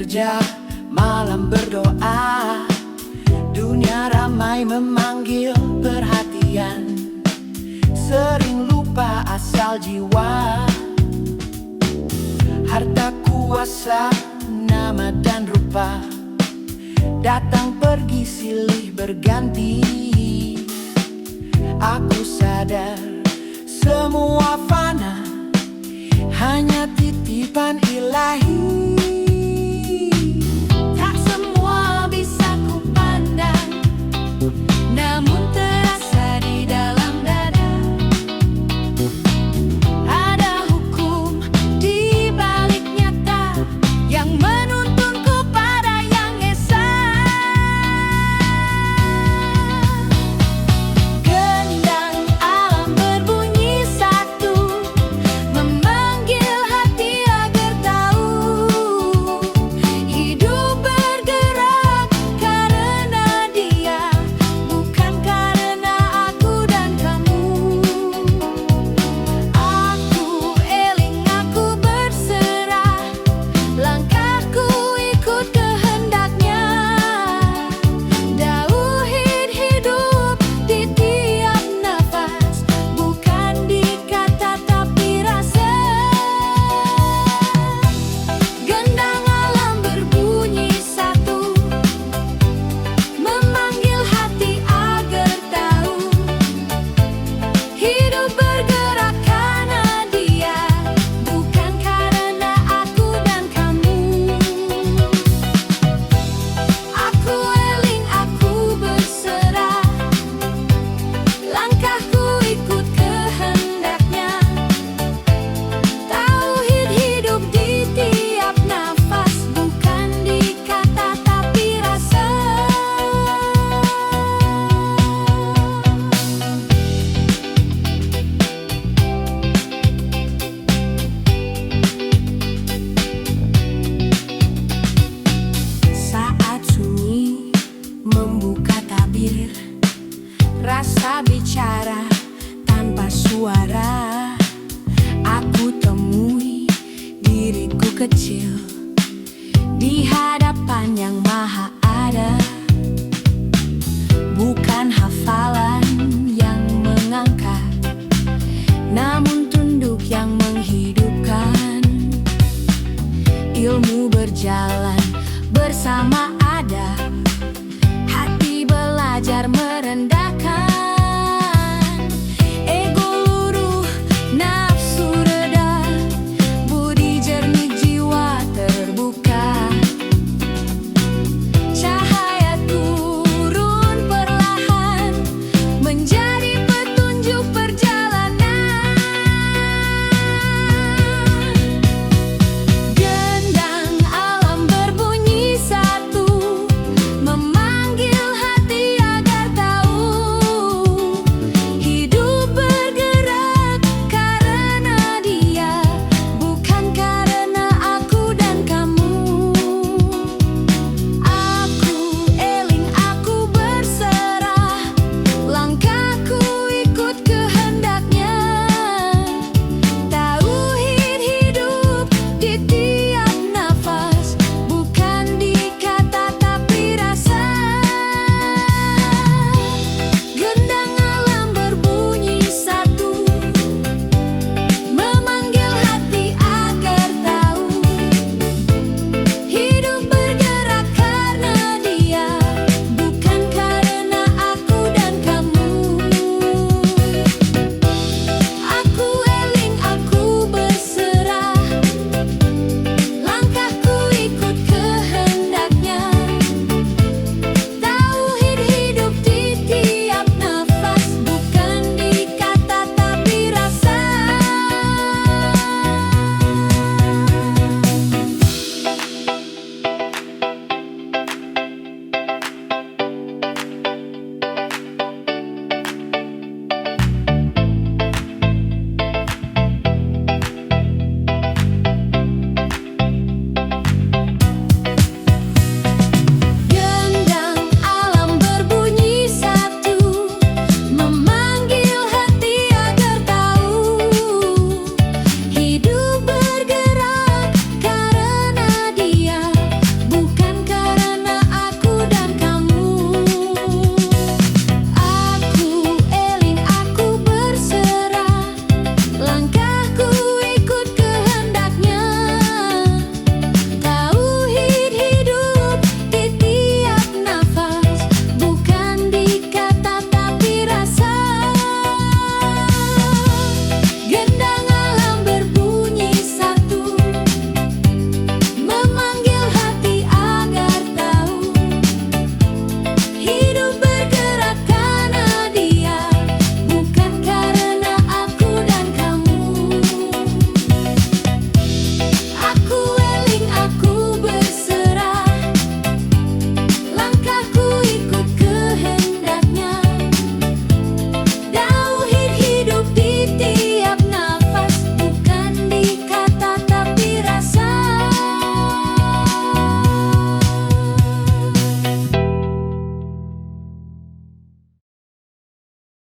kerja, malam berdoa. Dunia ramai memanggil perhatian, sering lupa asal jiwa. Harta, kuasa, nama dan rupa, datang pergi silih berganti. Aku sadar semua fana, hanya titipan ilahi. Tak semua bisa ku pandang, namun terasa di dalam dada. Ada hukum di balik nyata yang menuntunku pada yang esa. Gendang alam berbunyi satu, memanggil hati agar tahu. Hidup bergerak karena dia, bukan karena aku dan kamu. Aku eling, aku berserah, langkahku ikut kehendaknya. Dauhid hidup di tiap nafas, bukan di kata tapi rasa. Gendang alam berbunyi satu, memanggil hati agar tahu. Hidup bergerak karena dia, bukan karena aku dan kamu. Aku eling, aku berserah, langkahku ikut kehendaknya. Tauhid hidup di tiap nafas, bukan di kata tapi rasa. Saat sunyi membuka tabir, rasa bicara tanpa suara. Aku temui diriku kecil